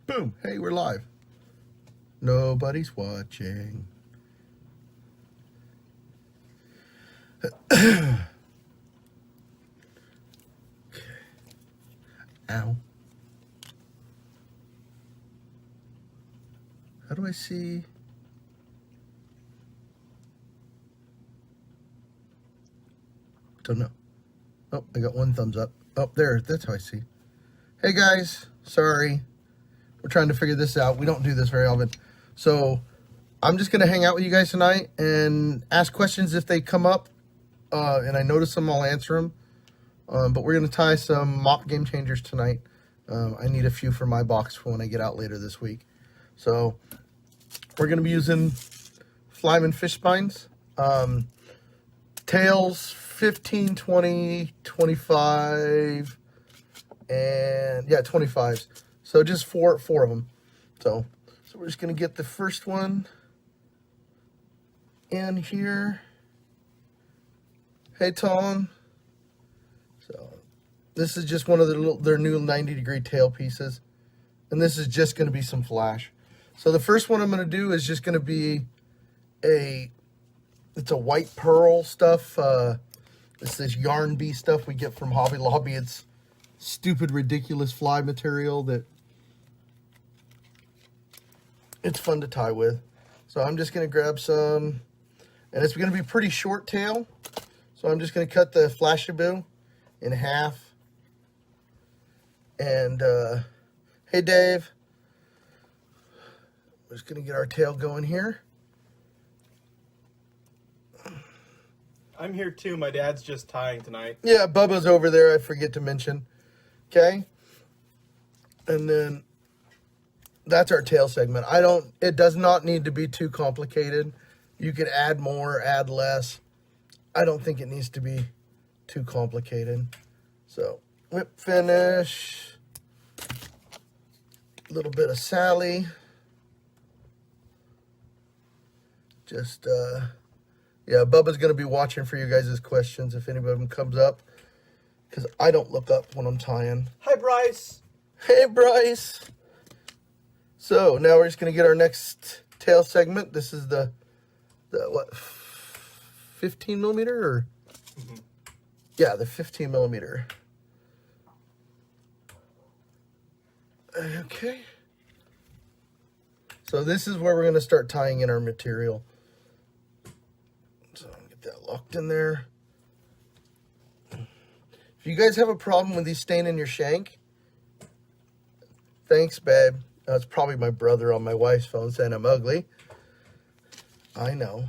Boom. Hey, we're live. Nobody's watching. Okay. Ow. How do I see? Don't know. Oh, I got one thumbs up. Oh, there. That's how I see. Hey, guys. Sorry. We're trying to figure this out. We don't do this very often. So I'm just going to hang out with you guys tonight and ask questions if they come up. And I notice them, I'll answer them. But we're going to tie some Mop Game Changers tonight. I need a few for my box for when I get out later this week. So we're going to be using Flyman fish spines. Tails, 15, 20, 25, and yeah, 25s. So just four of them. So we're just going to get the first one in here. Hey, Tom. So this is just one of their new 90-degree tail pieces. And this is just going to be some flash. So the first one I'm going to do is just going to be it's a white pearl stuff. It's this yarn bee stuff we get from Hobby Lobby. It's stupid, ridiculous fly material that it's fun to tie with. So I'm just going to grab some, and it's going to be pretty short tail. So I'm just going to cut the Flashaboo in half. And hey, Dave. We're just going to get our tail going here. I'm here too. My dad's just tying tonight. Yeah, Bubba's over there. I forget to mention. Okay. And then that's our tail segment. It does not need to be too complicated. You could add more, add less. I don't think it needs to be too complicated. So, whip finish. A little bit of Sally. Just, yeah, Bubba's going to be watching for you guys' questions if any of them comes up. Because I don't look up when I'm tying. Hi, Bryce. Hey, Bryce. So, now we're just going to get our next tail segment. This is the what, 15 millimeter? Or? Mm-hmm. Yeah, the 15 millimeter. Okay. So, this is where we're going to start tying in our material. So, get that locked in there. If you guys have a problem with these staying in your shank, thanks, babe. It's probably my brother on my wife's phone saying I'm ugly. I know.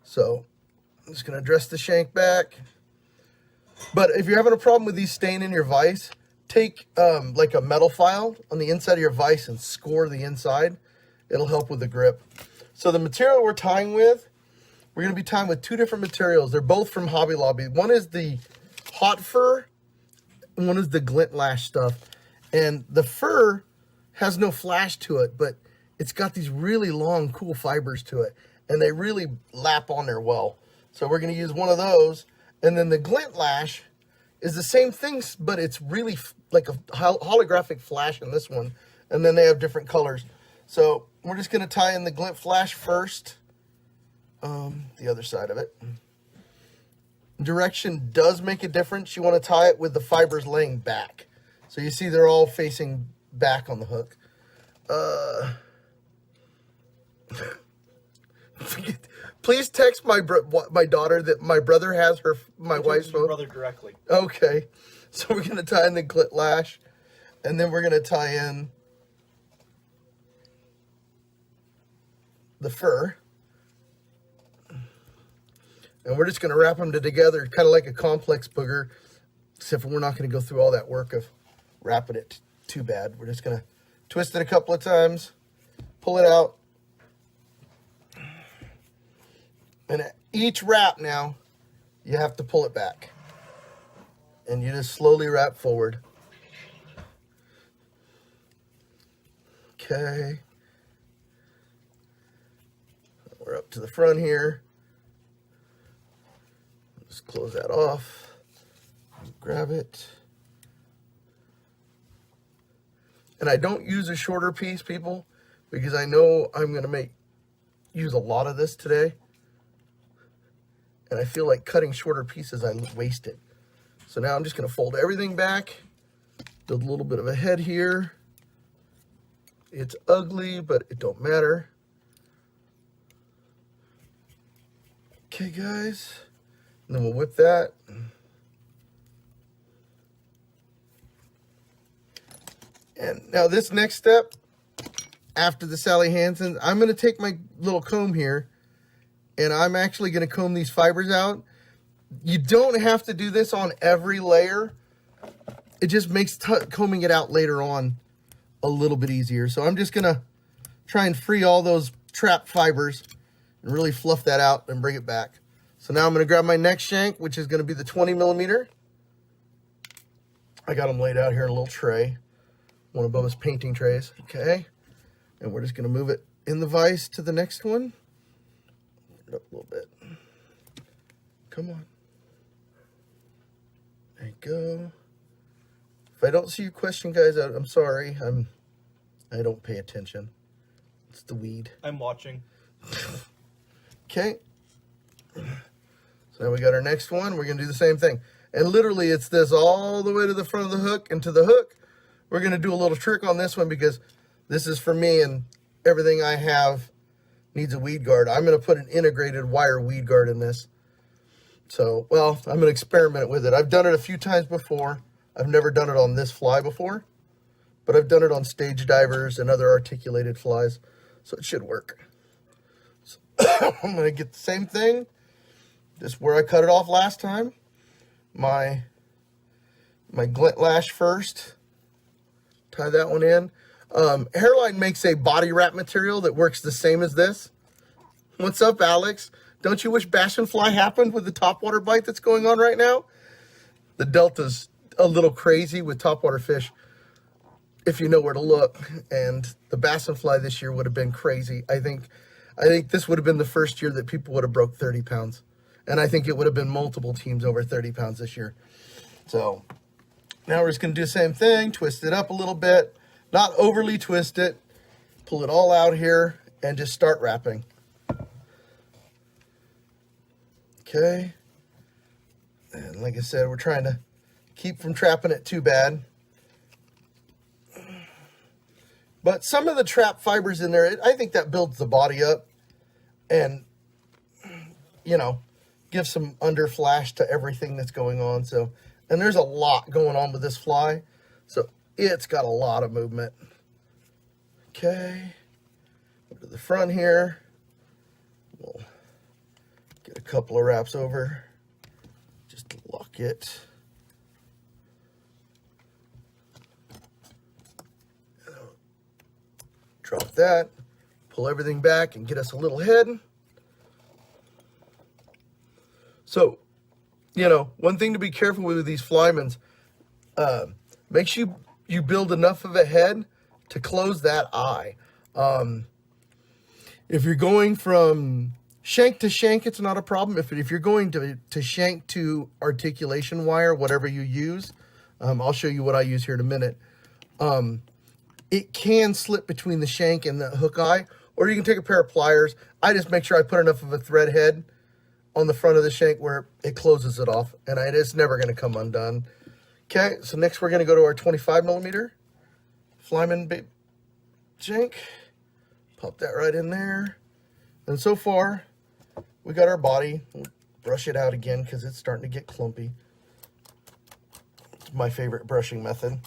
So, I'm just going to address the shank back. But if you're having a problem with these staying in your vise, take like a metal file on the inside of your vise and score the inside. It'll help with the grip. So the material we're tying with, we're going to be tying with two different materials. They're both from Hobby Lobby. One is the hot fur, and one is the glint lash stuff. And the fur has no flash to it, but it's got these really long, cool fibers to it, and they really lap on there well. So we're going to use one of those. And then the glint lash is the same thing, but it's really like a holographic flash in this one. And then they have different colors. So we're just going to tie in the glint flash first. The other side of it. Direction does make a difference. You want to tie it with the fibers laying back. So you see they're all facing back on the hook. Please text my daughter that my brother has my wife's phone. Your brother directly. Okay. So we're going to tie in the glint lash. And then we're going to tie in the fur. And we're just going to wrap them together, kind of like a complex booger, except for we're not going to go through all that work of wrapping it too bad. We're just going to twist it a couple of times, pull it out. And at each wrap now, you have to pull it back. And you just slowly wrap forward. Okay. We're up to the front here. Just close that off. Grab it. And I don't use a shorter piece, people, because I know I'm going to use a lot of this today. And I feel like cutting shorter pieces, I waste it. So now I'm just going to fold everything back, build a little bit of a head here. It's ugly, but it don't matter. Okay, guys. And then we'll whip that. And now this next step, after the Sally Hansen, I'm going to take my little comb here, and I'm actually going to comb these fibers out. You don't have to do this on every layer. It just makes combing it out later on a little bit easier. So I'm just going to try and free all those trapped fibers and really fluff that out and bring it back. So now I'm going to grab my next shank, which is going to be the 20 millimeter. I got them laid out here in a little tray, one of Bubba's painting trays. Okay. And we're just going to move it in the vise to the next one. It up a little bit. Come on. There you go. If I don't see your question, guys, I'm sorry. I don't pay attention. It's the weed. I'm watching. Okay. So now we got our next one. We're going to do the same thing. And literally, it's this all the way to the front of the hook. And to the hook, we're going to do a little trick on this one because this is for me, and everything I have needs a weed guard. I'm going to put an integrated wire weed guard in this. So, well, I'm going to experiment with it. I've done it a few times before. I've never done it on this fly before, but I've done it on stage divers and other articulated flies, so it should work. So I'm going to get the same thing, just where I cut it off last time. My glint lash first. Tie that one in. Hairline makes a body wrap material that works the same as this. What's up, Alex? Don't you wish bass and fly happened with the topwater bite that's going on right now? The Delta's a little crazy with topwater fish, if you know where to look. And the bass and fly this year would have been crazy. I think this would have been the first year that people would have broke 30 pounds. And I think it would have been multiple teams over 30 pounds this year. So now we're just going to do the same thing, twist it up a little bit, not overly twist it, pull it all out here, and just start wrapping. Okay. And like I said, we're trying to keep from trapping it too bad. But some of the trap fibers in there, I think that builds the body up and, you know, gives some underflash to everything that's going on. So, and there's a lot going on with this fly. So it's got a lot of movement. Okay. Go to the front here. We'll get a couple of wraps over. Just lock it. Drop that. Pull everything back and get us a little head. So, you know, one thing to be careful with these flymans, make sure you build enough of a head to close that eye. If you're going from shank to shank, it's not a problem. If you're going to shank to articulation wire, whatever you use, I'll show you what I use here in a minute. It can slip between the shank and the hook eye, or you can take a pair of pliers. I just make sure I put enough of a thread head on the front of the shank where it closes it off, and it's never going to come undone. Okay, so next we're going to go to our 25 millimeter flyman bait shank. Pop that right in there. And so far, we got our body. We'll brush it out again because it's starting to get clumpy. It's my favorite brushing method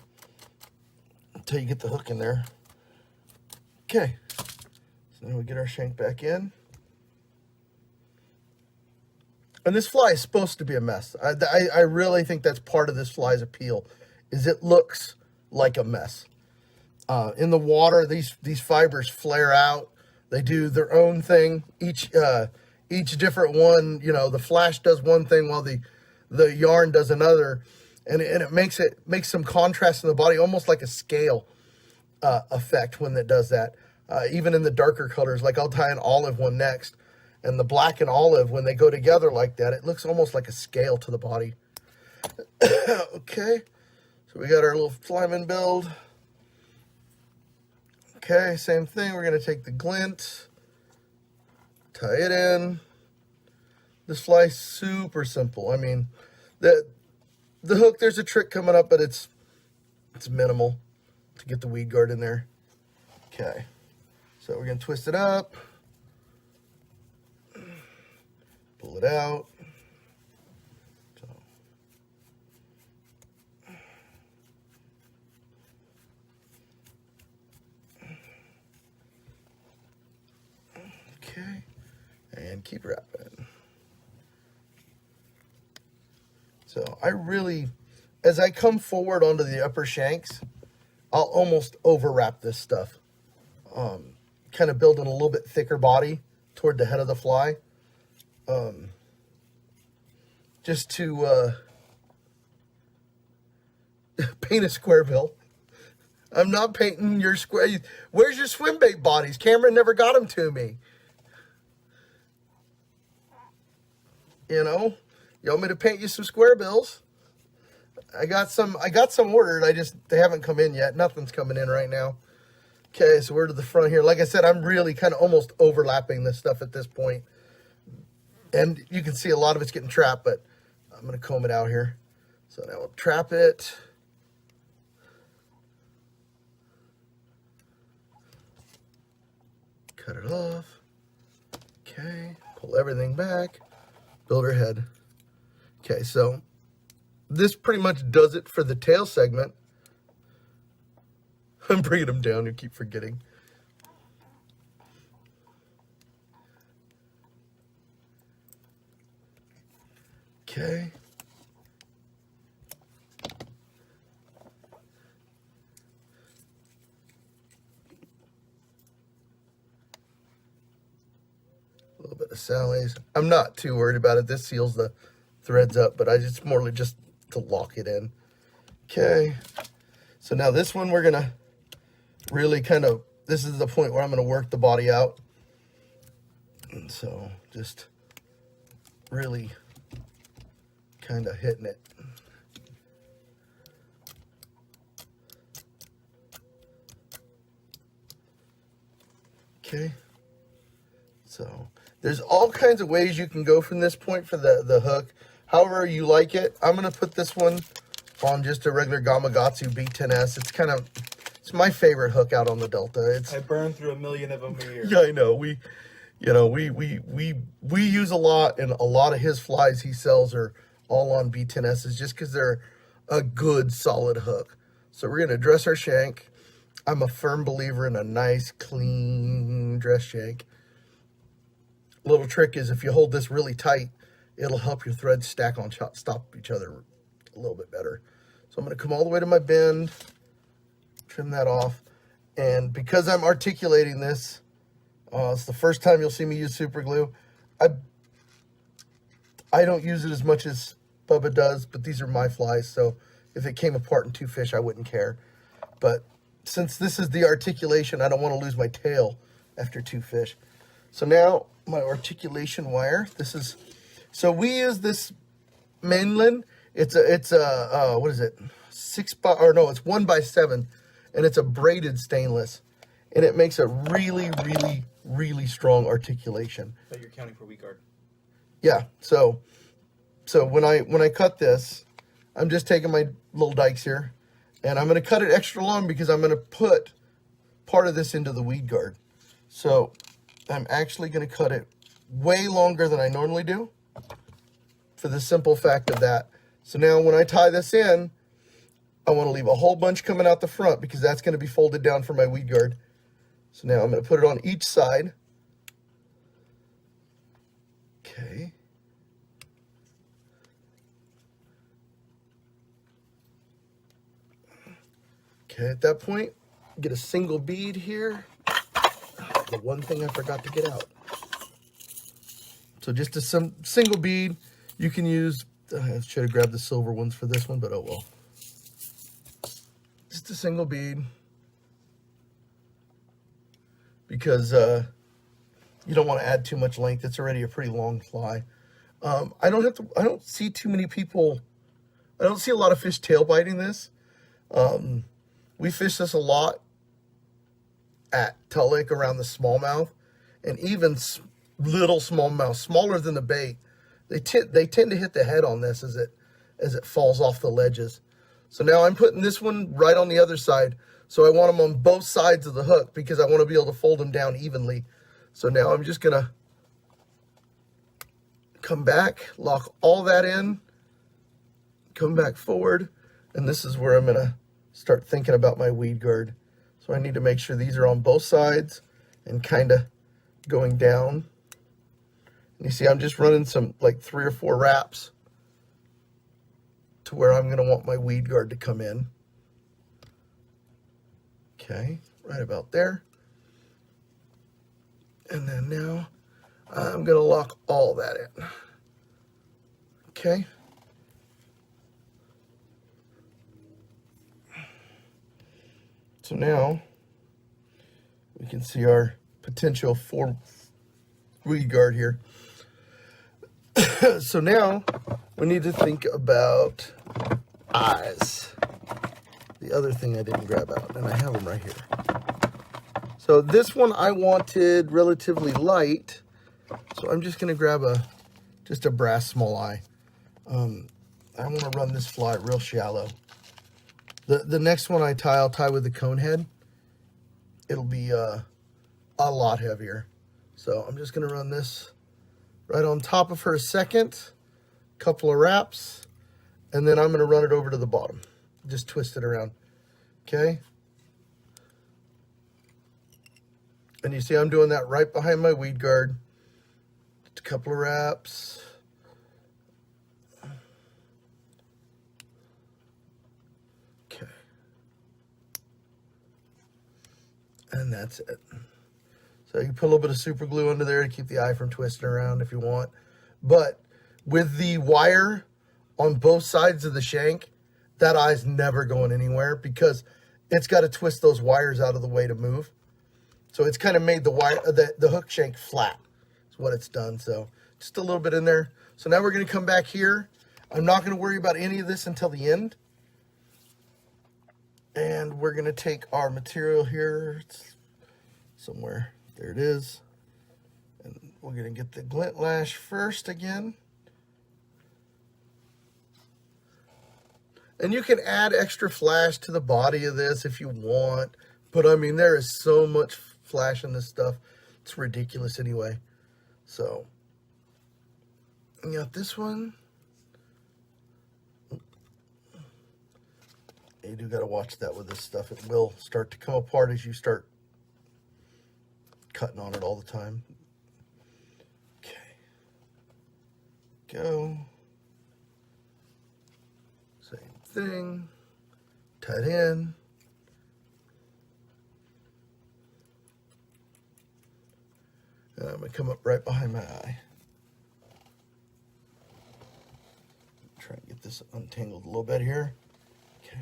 until you get the hook in there. Okay, so now we get our shank back in. And this fly is supposed to be a mess. I really think that's part of this fly's appeal, is it looks like a mess. In the water, these fibers flare out. They do their own thing. Each different one, you know, the flash does one thing while the yarn does another, and it makes some contrast in the body, almost like a scale effect when it does that. Even in the darker colors, like I'll tie an olive one next. And the black and olive, when they go together like that, it looks almost like a scale to the body. Okay, so we got our little flyman build. Okay, same thing. We're going to take the glint, tie it in. This fly's super simple. I mean, the hook, there's a trick coming up, but it's minimal to get the weed guard in there. Okay, so we're going to twist it up, pull it out. Okay, and keep wrapping. So I really, as I come forward onto the upper shanks, I'll almost overwrap this stuff. Kind of building a little bit thicker body toward the head of the fly. Just to paint a square bill. I'm not painting your square. Where's your swim bait bodies? Cameron never got them to me. You know, you want me to paint you some square bills? I got some ordered. They haven't come in yet. Nothing's coming in right now. Okay, so we're to the front here. Like I said, I'm really kind of almost overlapping this stuff at this point. And you can see a lot of it's getting trapped, but I'm going to comb it out here. So now we'll trap it. Cut it off. Okay, pull everything back. Build her head. Okay, so this pretty much does it for the tail segment. I'm bringing them down. You keep forgetting. Okay. A little bit of Sally's. I'm not too worried about it. This seals the threads up, but it's more like just to lock it in. Okay. So now this one we're going to really this is the point where I'm going to work the body out. And so just really kind of hitting it. Okay. So there's all kinds of ways you can go from this point for the hook. However you like it. I'm going to put this one on just a regular Gamakatsu B10S. It's my favorite hook out on the Delta. I burn through 1 million of them a year. Yeah, I know. We use a lot, and a lot of his flies he sells are all on B10Ss just because they're a good solid hook. So we're gonna dress our shank. I'm a firm believer in a nice clean dress shank. Little trick is if you hold this really tight, it'll help your threads stack on stop each other a little bit better. So I'm gonna come all the way to my bend, trim that off, and because I'm articulating this, it's the first time you'll see me use super glue. I don't use it as much as Bubba does, but these are my flies, so if it came apart in 2 fish, I wouldn't care. But since this is the articulation, I don't want to lose my tail after 2 fish. So now my articulation wire. So we use this mainland. It's a what is it? It's 1x7, and it's a braided stainless, and it makes a really, really, really strong articulation. But you're counting for weed guard. Yeah. So when I cut this, I'm just taking my little dikes here, and I'm going to cut it extra long because I'm going to put part of this into the weed guard. So I'm actually going to cut it way longer than I normally do for the simple fact of that. So now when I tie this in, I want to leave a whole bunch coming out the front because that's going to be folded down for my weed guard. So now I'm going to put it on each side. Okay. Okay, at that point, get a single bead here. The one thing I forgot to get out. So just a single bead. You can use, I should have grabbed the silver ones for this one, but oh well. Just a single bead. Because you don't want to add too much length. It's already a pretty long fly. I don't see too many people, I don't see a lot of fish tail biting this. We fish this a lot at tail lake around the smallmouth, and even little smallmouth, smaller than the bait, they tend to hit the head on this as it falls off the ledges. So now I'm putting this one right on the other side. So I want them on both sides of the hook because I want to be able to fold them down evenly. So now I'm just gonna come back, lock all that in, come back forward, and this is where I'm gonna start thinking about my weed guard. So I need to make sure these are on both sides and kind of going down. And you see I'm just running some like 3 or 4 wraps to where I'm gonna want my weed guard to come in. Okay, right about there. And then now I'm gonna lock all that in. Okay. So now we can see our potential for weed guard here. So now we need to think about eyes. The other thing I didn't grab out, and I have them right here. So this one I wanted relatively light, so I'm just gonna grab just a brass small eye. I want to run this fly real shallow. The next one I'll tie with the cone head. It'll be a lot heavier. So I'm just gonna run this right on top of her a second, couple of wraps, and then I'm gonna run it over to the bottom. Just twist it around, okay? And you see I'm doing that right behind my weed guard. Just a couple of wraps. Okay. And that's it. So you put a little bit of super glue under there to keep the eye from twisting around if you want. But with the wire on both sides of the shank, that eye's never going anywhere because it's got to twist those wires out of the way to move. So it's kind of made the hook shank flat. Is what it's done. So just a little bit in there. So now we're going to come back here. I'm not going to worry about any of this until the end. And we're going to take our material here. It's somewhere. There it is. And we're going to get the glint lash first again. And you can add extra flash to the body of this if you want. But I mean, there is so much flash in this stuff. It's ridiculous anyway. So, you got this one. You do got to watch that with this stuff. It will start to come apart as you start cutting on it all the time. Okay. Go. Same thing. Tie it in. And I'm going to come up right behind my eye. Try and get this untangled a little bit here. Okay.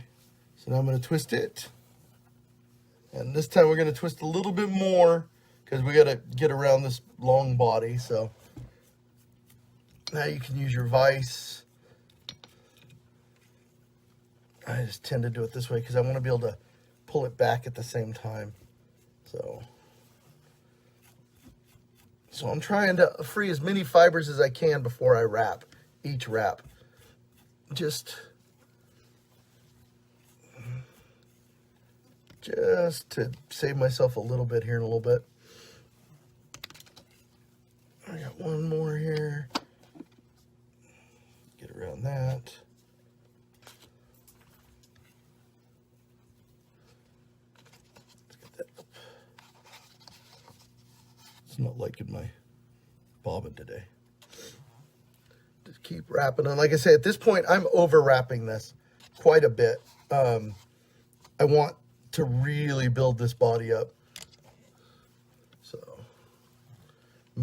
So now I'm going to twist it. And this time we're going to twist a little bit more because we got to get around this long body. So now you can use your vise. I just tend to do it this way because I want to be able to pull it back at the same time. So I'm trying to free as many fibers as I can before I wrap each wrap. Just to save myself a little bit here in a little bit. I got one more here. Get around that. Let's get that up. It's not liking my bobbin today. Just keep wrapping. And like I say, at this point, I'm over wrapping this quite a bit. I want to really build this body up. So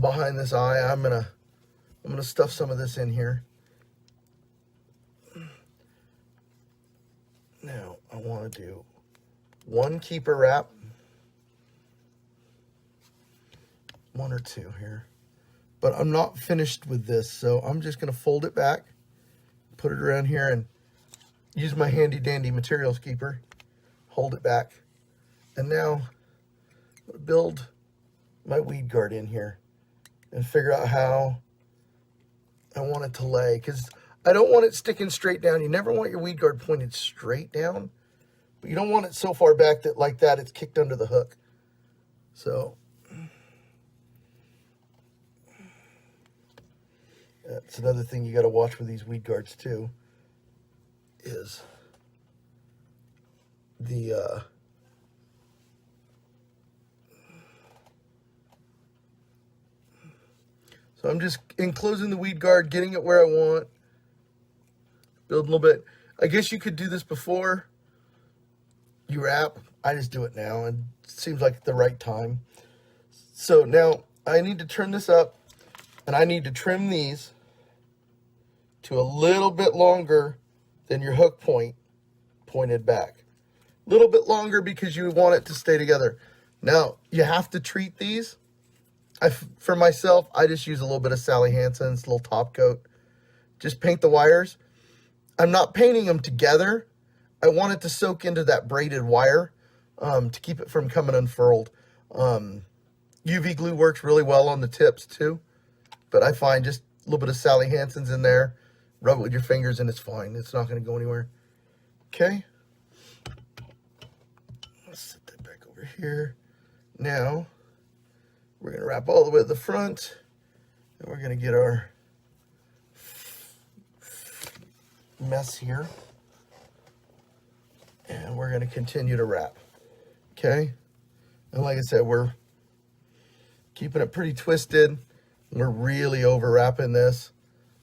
behind this eye, I'm gonna stuff some of this in here. Now I want to do one keeper wrap, one or two here, but I'm not finished with this, so I'm just gonna fold it back, put it around here, and use my handy dandy materials keeper. Hold it back. And now build my weed guard in here and figure out how I want it to lay, because I don't want it sticking straight down. You never want your weed guard pointed straight down, but you don't want it so far back that like that it's kicked under the hook. So that's another thing you got to watch with these weed guards too, is the so I'm just enclosing the weed guard, getting it where I want, build a little bit. I guess you could do this before you wrap. I just do it now, and it seems like the right time. So now I need to turn this up, and I need to trim these to a little bit longer than your hook point pointed back. A little bit longer because you want it to stay together. Now, you have to treat these. For myself, I just use a little bit of Sally Hansen's little top coat. Just paint the wires. I'm not painting them together. I want it to soak into that braided wire to keep it from coming unfurled. UV glue works really well on the tips too, but I find just a little bit of Sally Hansen's in there, rub it with your fingers, and it's fine. It's not going to go anywhere. Okay. Let's set that back over here. Now, we're going to wrap all the way to the front, and we're going to get our mess here, and we're going to continue to wrap. Okay. And like I said, we're keeping it pretty twisted. We're really over wrapping this.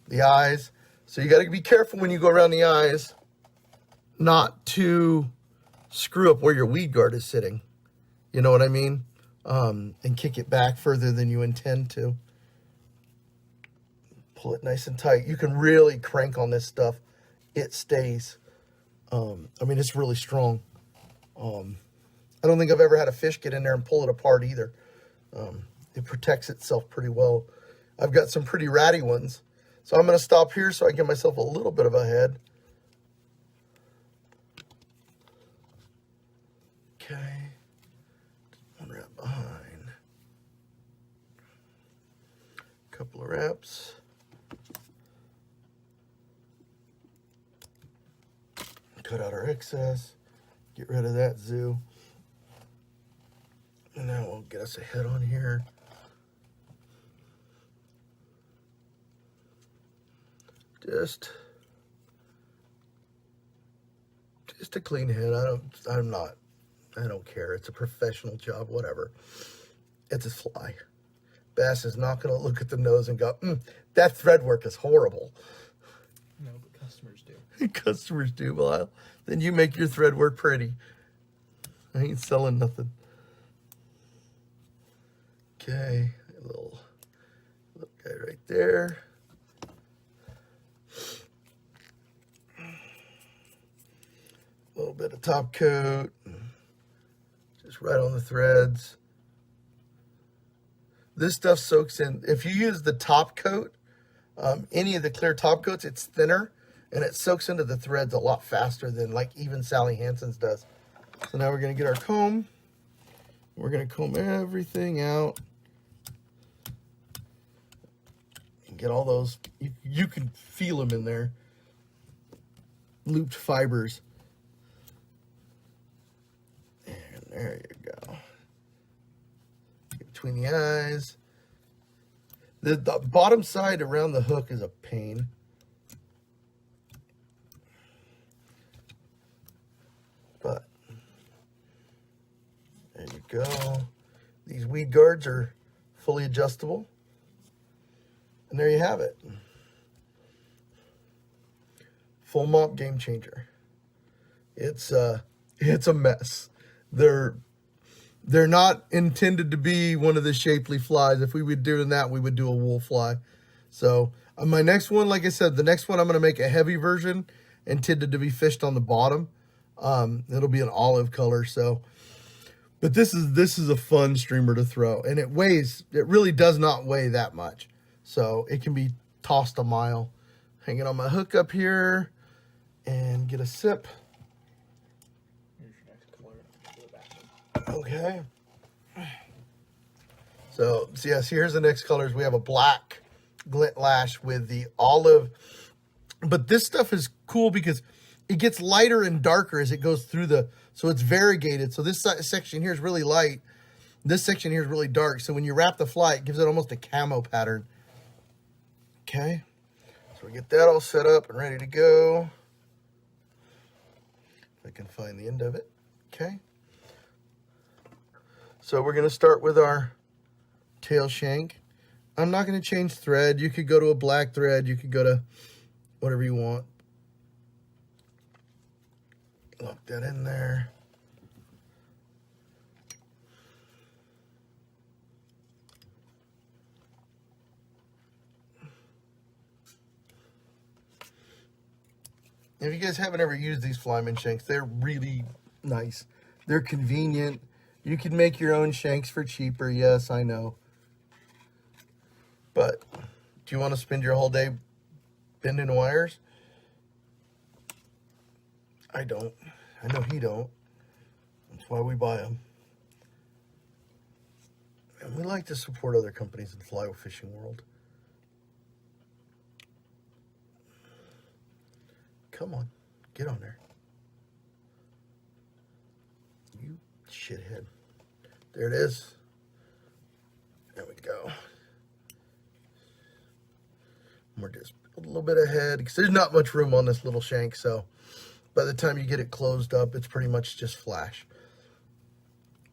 The eyes. So you got to be careful when you go around the eyes not to screw up where your weed guard is sitting. You know what I mean? And kick it back further than you intend to. Pull it nice and tight. You can really crank on this stuff. It stays. I mean, it's really strong. I don't think I've ever had a fish get in there and pull it apart either. It protects itself pretty well. I've got some pretty ratty ones. So I'm going to stop here so I can give myself a little bit of a head. Okay. One wrap behind. Couple of wraps. Cut out our excess. Get rid of that zoo. And now we'll get us a head on here. Just a clean head. I don't care. It's a professional job, whatever. It's a fly. Bass is not going to look at the nose and go, that thread work is horrible. No, but customers do. Customers do. Well, then you make your thread work pretty. I ain't selling nothing. Okay, a little guy right there. A little bit of top coat, just right on the threads. This stuff soaks in. If you use the top coat, any of the clear top coats, it's thinner and it soaks into the threads a lot faster than like even Sally Hansen's does. So now we're going to get our comb. We're going to comb everything out and get all those. You can feel them in there. Looped fibers. And there you go. Between the eyes. The bottom side around the hook is a pain. But there you go. These weed guards are fully adjustable. And there you have it. Full Mop Game Changer. It's a mess. They're not intended to be one of the shapely flies. If we were doing that, we would do a wool fly. So my next one, like I said, the next one I'm going to make a heavy version intended to be fished on the bottom. It'll be an olive color. So, but this is a fun streamer to throw, and it really does not weigh that much. So it can be tossed a mile. Hang it on my hook up here and get a sip. Here's your next color. Okay. So yes, here's the next colors. We have a black glint lash with the olive. But this stuff is cool because it gets lighter and darker as it goes through so it's variegated. So this section here is really light. This section here is really dark. So when you wrap the fly, it gives it almost a camo pattern. Okay. So we get that all set up and ready to go. If I can find the end of it. Okay. So we're going to start with our tail shank. I'm not going to change thread. You could go to a black thread. You could go to whatever you want. Lock that in there. If you guys haven't ever used these flyman shanks, they're really nice. They're convenient. You can make your own shanks for cheaper. Yes, I know. But do you want to spend your whole day bending wires? I don't. I know he don't. That's why we buy them. And we like to support other companies in the fly fishing world. Come on, get on there. You shithead. There it is. There we go. We're just a little bit ahead because there's not much room on this little shank, so by the time you get it closed up, it's pretty much just flash.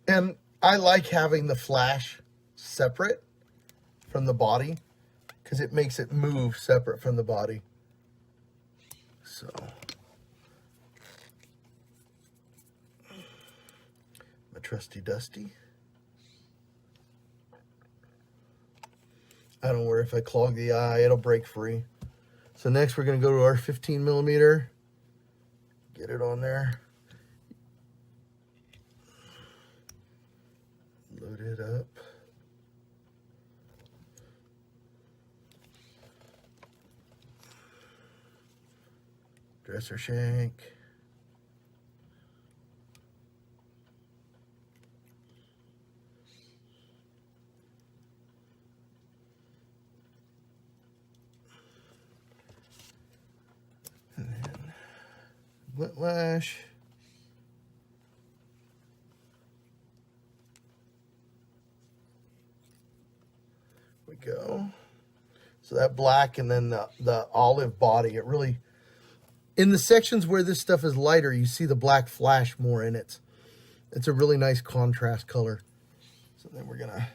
And I like having the flash separate from the body because it makes it move separate from the body. So my trusty Dusty. I don't worry, if I clog the eye, it'll break free. So next we're going to go to our 15 millimeter. Get it on there. Load it up. Dresser shank. And then whiplash. We go. So that black and then the olive body, it really, in the sections where this stuff is lighter, you see the black flash more in it. It's a really nice contrast color. So then we're gonna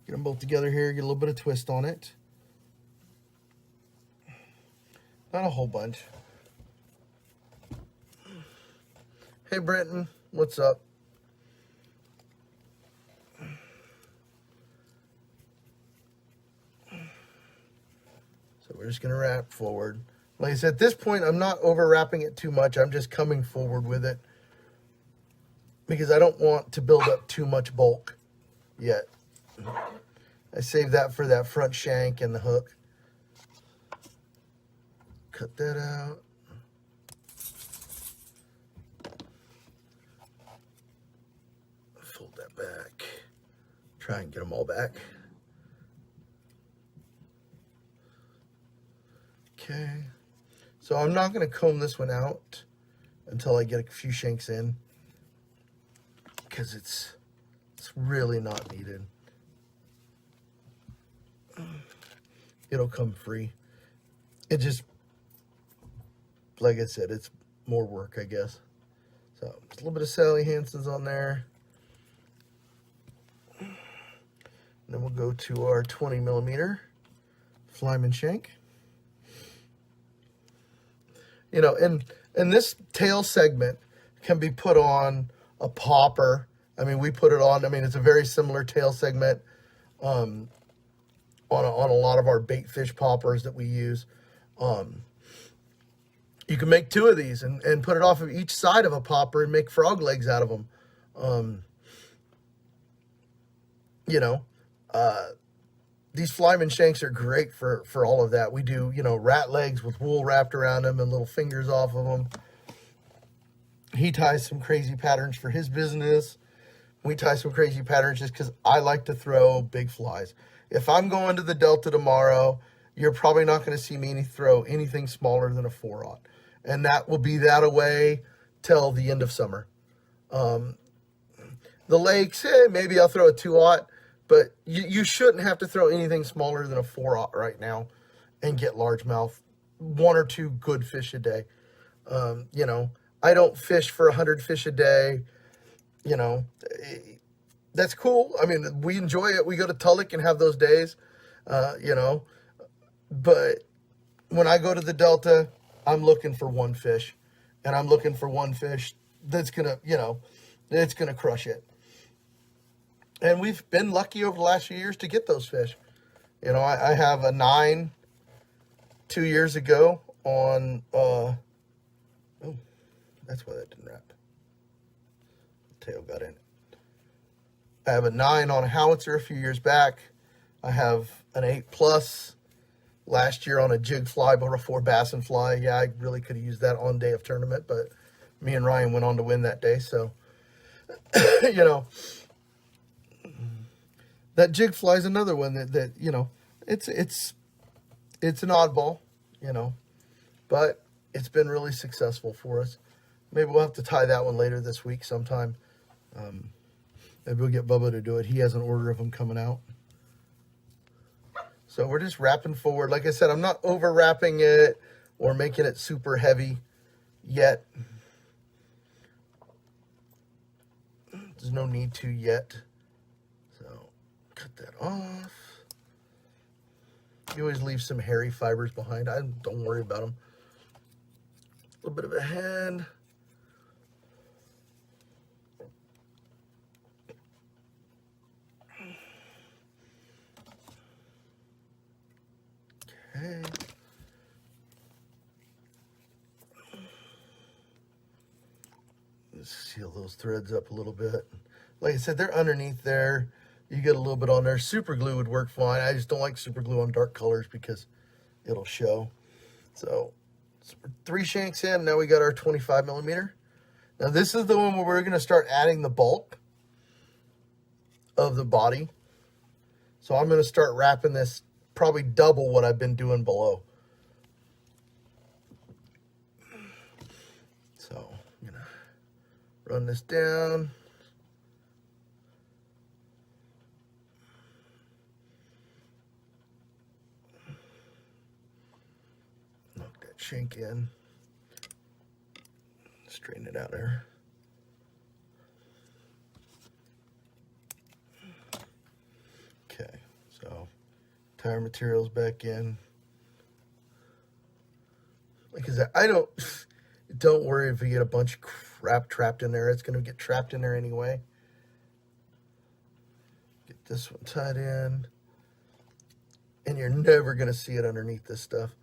get them both together here, get a little bit of twist on it. Not a whole bunch. Hey Brenton, what's up? So we're just gonna wrap forward. Like I said, at this point, I'm not over wrapping it too much. I'm just coming forward with it because I don't want to build up too much bulk yet. I saved that for that front shank and the hook. Cut that out. Fold that back. Try and get them all back. Okay. So I'm not going to comb this one out until I get a few shanks in because it's really not needed. It'll come free. It just, like I said, it's more work, I guess. So a little bit of Sally Hansen's on there. And then we'll go to our 20 millimeter flyman shank. You know, and this tail segment can be put on a popper. I mean, we put it on. I mean, it's a very similar tail segment on a lot of our bait fish poppers that we use. You can make two of these and put it off of each side of a popper and make frog legs out of them. You know, these flyman shanks are great for all of that. We do, you know, rat legs with wool wrapped around them and little fingers off of them. He ties some crazy patterns for his business. We tie some crazy patterns just because I like to throw big flies. If I'm going to the Delta tomorrow, you're probably not going to see me throw anything smaller than a 4/0. And that will be that away till the end of summer. The lakes, maybe I'll throw a 2/0, but you shouldn't have to throw anything smaller than a 4/0 right now and get largemouth. 1 or 2 good fish a day. You know, I don't fish for 100 fish a day. You know, that's cool. I mean, we enjoy it. We go to Tulloch and have those days, you know. But when I go to the Delta, I'm looking for one fish. And I'm looking for one fish that's going to, you know, it's going to crush it. And we've been lucky over the last few years to get those fish. You know, I have a 9 2 years ago on, oh, that's why that didn't wrap. Tail got in it. I have a 9 on a howitzer a few years back. I have an 8+ last year on a jig fly, but a 4 bassin fly. Yeah, I really could have used that on day of tournament, but me and Ryan went on to win that day. So, you know, that jig fly is another one that you know, it's an oddball, you know, but it's been really successful for us. Maybe we'll have to tie that one later this week sometime. Maybe we'll get Bubba to do it. He has an order of them coming out. So we're just wrapping forward. Like I said, I'm not over wrapping it or making it super heavy yet. There's no need to yet. So cut that off. You always leave some hairy fibers behind. Don't worry about them. A little bit of a head. Okay. Let's seal those threads up a little bit. Like I said, they're underneath there. You get a little bit on there. Super glue would work fine. I just don't like super glue on dark colors because it'll show. So 3 shanks in. Now we got our 25 millimeter. Now this is the one where we're going to start adding the bulk of the body. So I'm going to start wrapping this probably double what I've been doing below. So I'm going to run this down. Knock that shank in. Straighten it out there. Okay, so tie our materials back in. Like I said, don't worry if you get a bunch of crap trapped in there. It's going to get trapped in there anyway. Get this one tied in. And you're never going to see it underneath this stuff.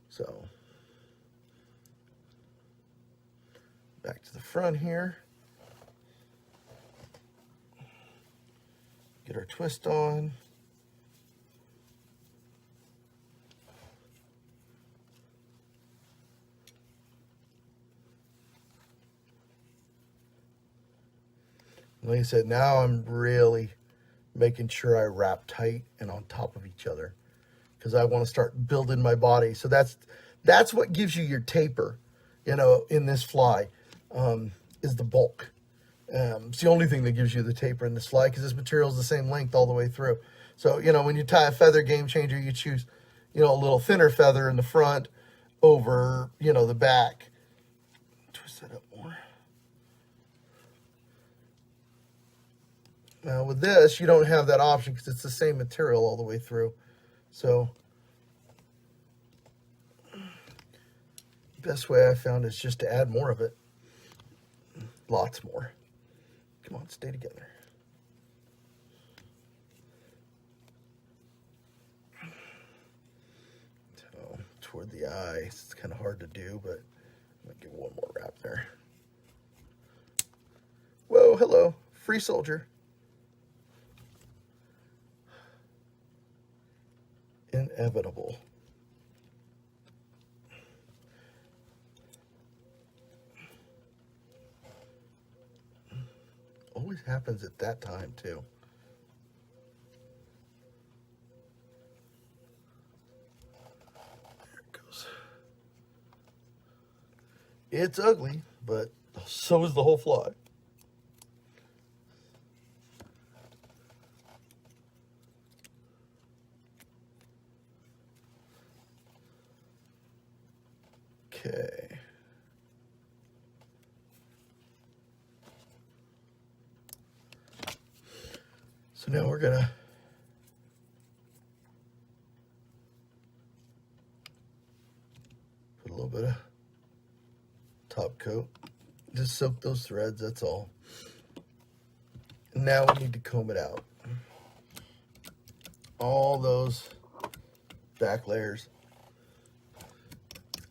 So, back to the front here. Get our twist on. Like I said, now I'm really making sure I wrap tight and on top of each other because I want to start building my body. So that's what gives you your taper, you know, in this fly, is the bulk. It's the only thing that gives you the taper in this fly because this material is the same length all the way through. So, you know, when you tie a feather game changer, you choose, you know, a little thinner feather in the front over, you know, the back. Twist that up more. Now with this, you don't have that option because it's the same material all the way through. So, best way I found is just to add more of it. Lots more. Come on, stay together. So, toward the eye, it's kind of hard to do, but I'm going to give one more wrap there. Whoa, hello, free soldier. Inevitable. always happens at that time too. There it goes. It's ugly, but so is the whole fly. Okay. So now we're gonna put a little bit of top coat. Just soak those threads, that's all. And now we need to comb it out. All those back layers.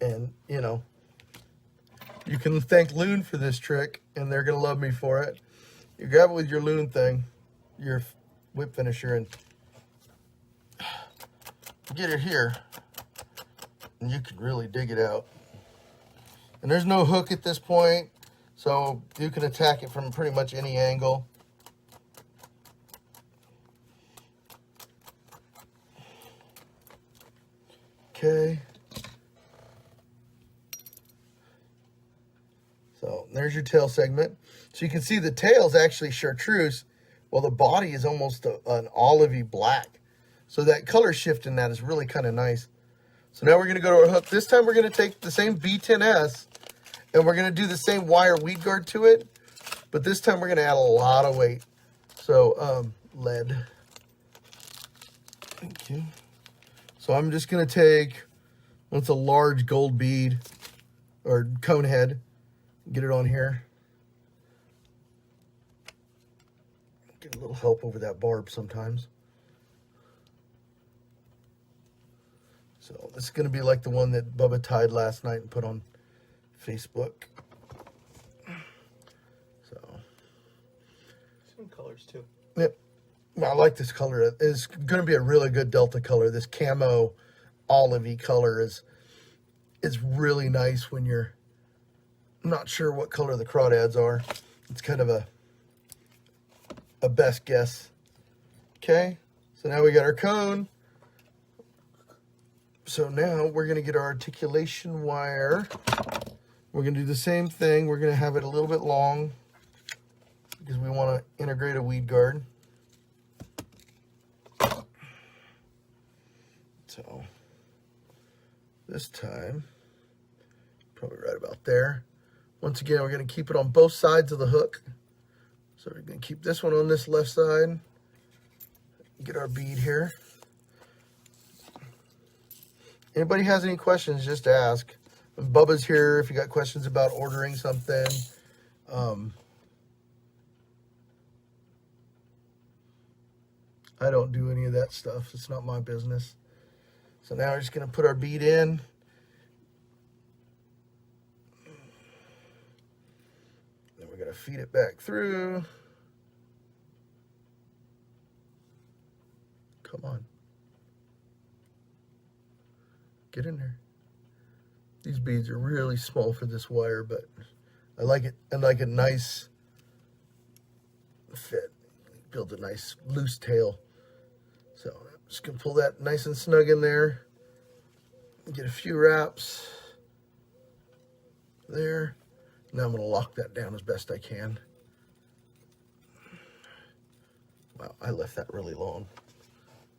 And, you know, you can thank Loon for this trick, and they're going to love me for it. You grab it with your Loon thing, your whip finisher, and get it here, and you can really dig it out. And there's no hook at this point, so you can attack it from pretty much any angle. Okay. So there's your tail segment. So you can see the tail's actually chartreuse, while the body is almost an olivey black. So that color shift in that is really kind of nice. So now we're going to go to our hook. This time we're going to take the same B10S, and we're going to do the same wire weed guard to it. But this time we're going to add a lot of weight. So lead. Thank you. So I'm just going to take, well, it's a large gold bead or cone head. Get it on here. Get a little help over that barb sometimes. So this is going to be like the one that Bubba tied last night and put on Facebook. So. Some colors too. Yep. Well, I like this color. It's going to be a really good Delta color. This camo olivey color is really nice when you're not sure what color the crawdads are. It's kind of a best guess. Okay, so now we got our cone. So now we're going to get our articulation wire. We're going to do the same thing. We're going to have it a little bit long because we want to integrate a weed guard. So this time, probably right about there. Once again, we're going to keep it on both sides of the hook. So we're going to keep this one on this left side. Get our bead here. Anybody has any questions, just ask. Bubba's here if you got questions about ordering something. I don't do any of that stuff. It's not my business. So now we're just going to put our bead in. Then we're going to feed it back through. Come on. Get in there. These beads are really small for this wire, but I like it. I like a nice fit. Build a nice loose tail. So I'm just going to pull that nice and snug in there. Get a few wraps there. Now I'm going to lock that down as best I can. Wow, I left that really long.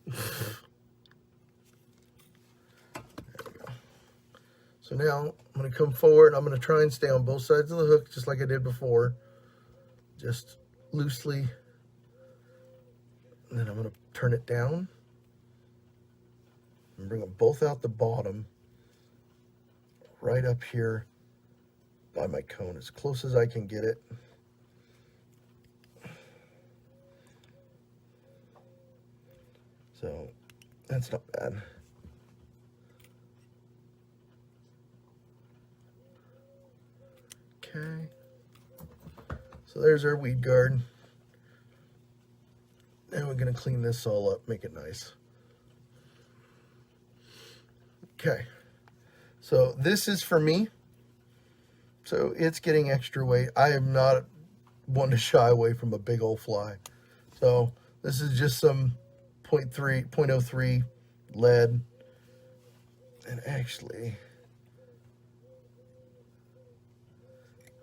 There we go. So now I'm going to come forward. I'm going to try and stay on both sides of the hook just like I did before. Just loosely. And then I'm going to turn it down. And bring them both out the bottom. Right up here by my cone as close as I can get it. So that's not bad. Okay. So there's our weed guard. And we're going to clean this all up, make it nice. Okay. So this is for me. So it's getting extra weight. I am not wanting to shy away from a big old fly. So this is just some 0.03 lead. And actually,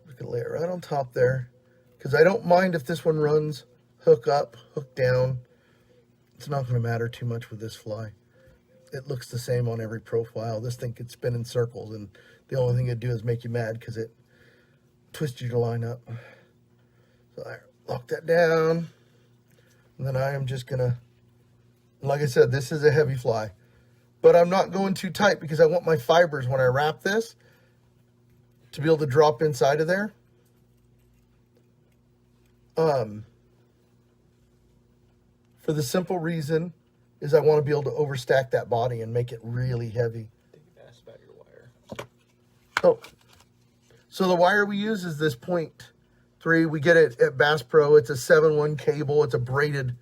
we can lay it right on top there, because I don't mind if this one runs hook up, hook down. It's not going to matter too much with this fly. It looks the same on every profile. This thing could spin in circles, and the only thing it'd do is make you mad because it twists your line up. So I lock that down, and then I am just going to, like I said, this is a heavy fly. But I'm not going too tight because I want my fibers, when I wrap this, to be able to drop inside of there. For the simple reason is I want to be able to overstack that body and make it really heavy. I think you asked about your wire. Oh, so the wire we use is this 0.3. We get it at Bass Pro. It's a 7-1 cable. It's a braided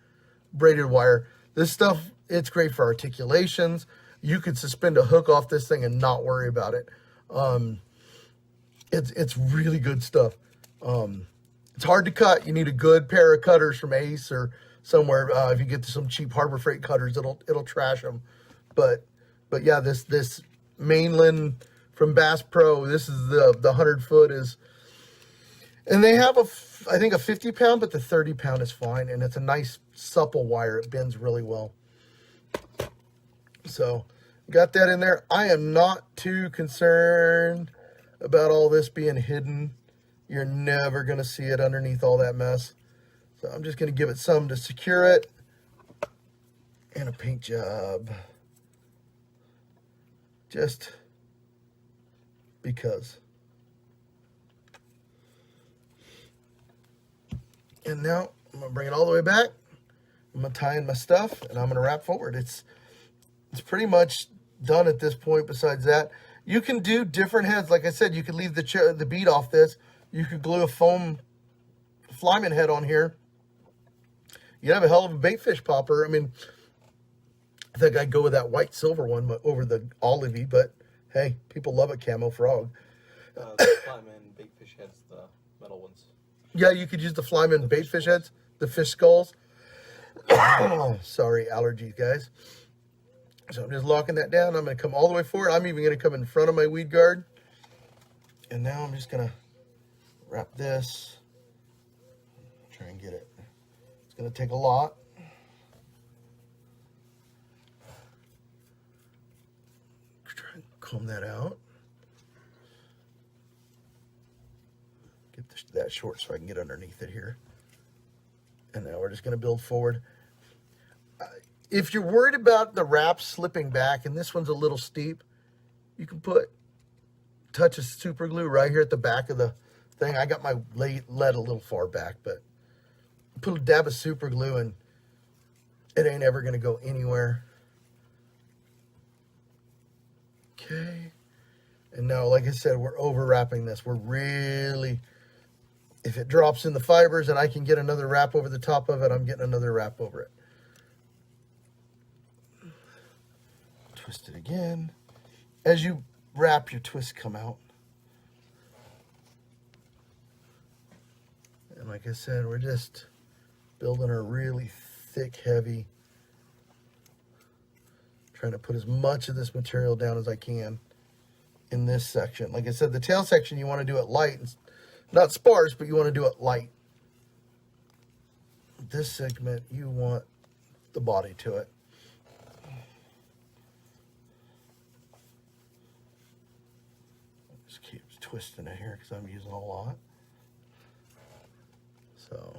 wire. This stuff, it's great for articulations. You could suspend a hook off this thing and not worry about it. It's really good stuff. It's hard to cut. You need a good pair of cutters from Ace or somewhere. If you get some cheap Harbor Freight cutters, it'll trash them. But yeah, this mainland from Bass Pro, this is the 100-foot is, and they have I think a 50-pound, but the 30-pound is fine, and it's a nice supple wire. It bends really well. So got that in there. I am not too concerned about all this being hidden. You're never going to see it underneath all that mess. So I'm just going to give it some to secure it. And a paint job. Just because. And now I'm going to bring it all the way back. I'm going to tie in my stuff, and I'm going to wrap forward. It's pretty much done at this point. Besides that, you can do different heads. Like I said, you could leave the bead off this. You could glue a foam flyman head on here. You'd have a hell of a bait fish popper. I mean, I think I'd go with that white silver one over the olivey, but hey, people love a camo frog. The flyman bait fish heads, the metal ones. Yeah, you could use the flyman bait fish heads, the fish skulls. Sorry, allergies, guys. So I'm just locking that down. I'm going to come all the way forward. I'm even going to come in front of my weed guard. And now I'm just going to wrap this. Try and get it. It's going to take a lot. Try and comb that out. Get that short so I can get underneath it here. And now we're just going to build forward. If you're worried about the wrap slipping back, and this one's a little steep, you can touch of super glue right here at the back of the thing. I got my lead a little far back, but put a dab of super glue and it ain't ever going to go anywhere. Okay. And now, like I said, we're over wrapping this. We're really, if it drops in the fibers and I can get another wrap over the top of it, I'm getting another wrap over it. Twist it again. As you wrap, your twists come out. And like I said, we're just building a really thick, heavy, trying to put as much of this material down as I can in this section. Like I said, the tail section, you want to do it light. Not sparse, but you want to do it light. This segment, you want the body to it. Just keep twisting it here because I'm using a lot. So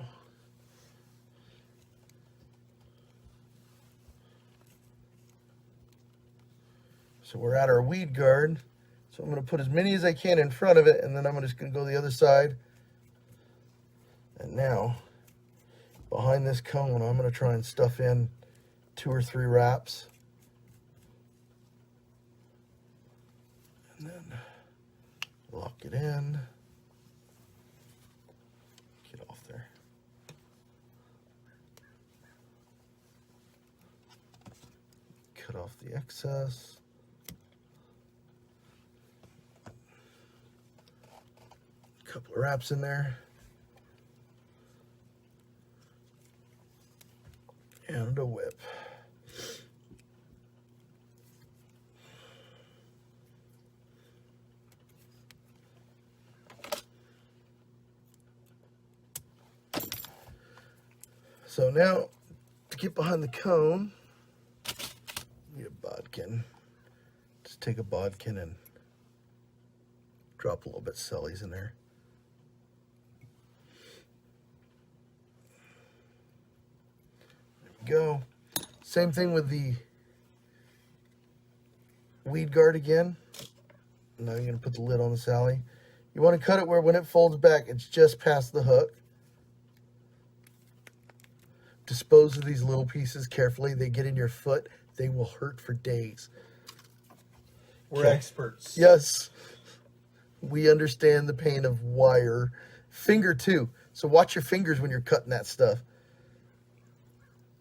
we're at our weed guard. So I'm going to put as many as I can in front of it, and then I'm just going to go the other side. And now, behind this cone, I'm going to try and stuff in 2 or 3 wraps. And then lock it in. Get off there. Cut off the excess. Couple of wraps in there. and a whip. So now, to get behind the cone, need a bodkin. Just take a bodkin and drop a little bit of sellies in there. There we go. Same thing with the weed guard again. Now you're going to put the lid on the Sally. You want to cut it where when it folds back, it's just past the hook. Dispose of these little pieces carefully. They get in your foot. They will hurt for days. We're experts. Yes. We understand the pain of wire. Finger too. So watch your fingers when you're cutting that stuff.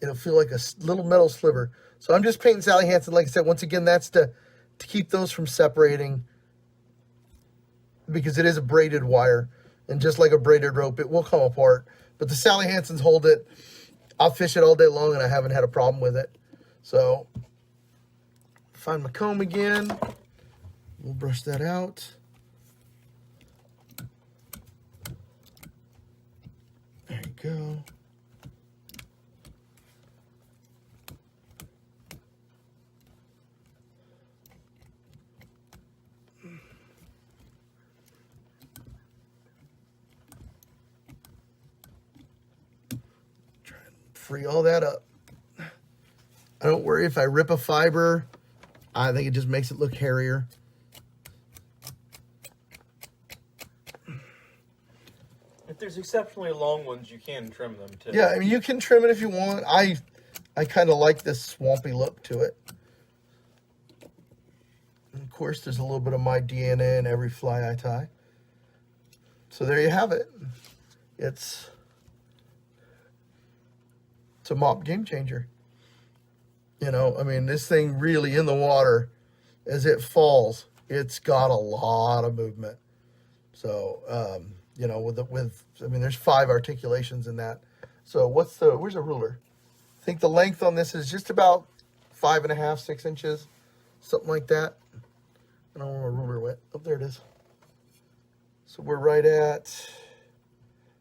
It'll feel like a little metal sliver. So I'm just painting Sally Hansen. Like I said, once again, that's to keep those from separating, because it is a braided wire. And just like a braided rope, it will come apart. But the Sally Hansens hold it. I'll fish it all day long, and I haven't had a problem with it. So, find my comb again. We'll brush that out. There you go. Free all that up. I don't worry if I rip a fiber. I think it just makes it look hairier. If there's exceptionally long ones, you can trim them too. Yeah, I mean, you can trim it if you want. I kind of like this swampy look to it. And of course, there's a little bit of my DNA in every fly I tie. So there you have it. It's a Mop Game Changer. You know, I mean, this thing really in the water, as it falls, it's got a lot of movement. So, you know, I mean, there's 5 articulations in that. So where's a ruler? I think the length on this is just about 5.5, 6 inches, something like that. I don't know where a ruler went. Oh, there it is. So we're right at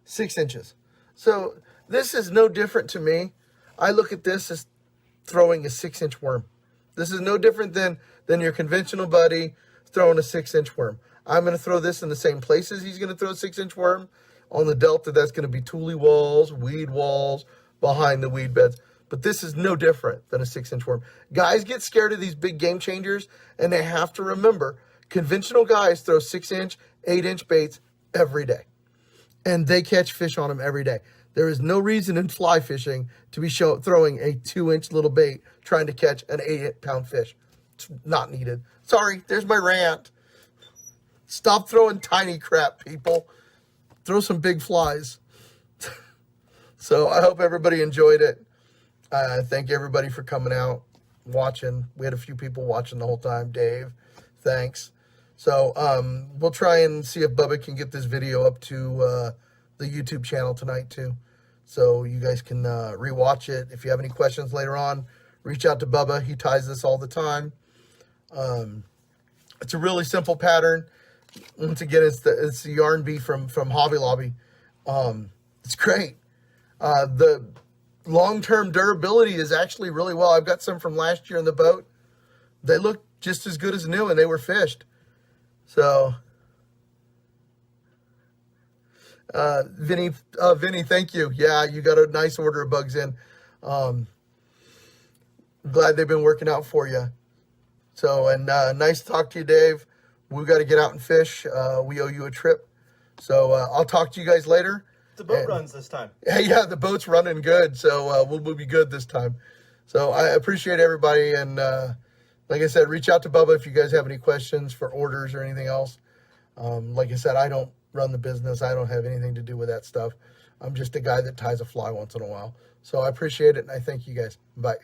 6 inches. So this is no different to me. I look at this as throwing a 6-inch worm. This is no different than your conventional buddy throwing a 6-inch worm. I'm going to throw this in the same places he's going to throw a 6-inch worm. On the delta, that's going to be tule walls, weed walls, behind the weed beds. But this is no different than a 6-inch worm. Guys get scared of these big game changers, and they have to remember, conventional guys throw 6-inch, 8-inch baits every day. And they catch fish on them every day. There is no reason in fly fishing to be throwing a 2-inch little bait trying to catch an 8-pound fish. It's not needed. Sorry, there's my rant. Stop throwing tiny crap, people. Throw some big flies. So I hope everybody enjoyed it. Thank everybody for coming out, watching. We had a few people watching the whole time. Dave, thanks. So we'll try and see if Bubba can get this video up to the YouTube channel tonight too. So you guys can rewatch it. If you have any questions later on, reach out to Bubba. He ties this all the time. It's a really simple pattern. Once again, it's the Yarn Bee from Hobby Lobby. It's great. The long-term durability is actually really well. I've got some from last year in the boat. They look just as good as new, and they were fished. So, Vinny, thank you. Yeah, you got a nice order of bugs in. Glad they've been working out for you. So, and nice to talk to you, Dave. We've got to get out and fish. We owe you a trip. So I'll talk to you guys later. The boat runs this time. Yeah, the boat's running good. So we'll be good this time. So I appreciate everybody. And like I said, reach out to Bubba if you guys have any questions for orders or anything else. Like I said, I don't run the business. I don't have anything to do with that stuff. I'm just a guy that ties a fly once in a while. So I appreciate it. And I thank you guys. Bye.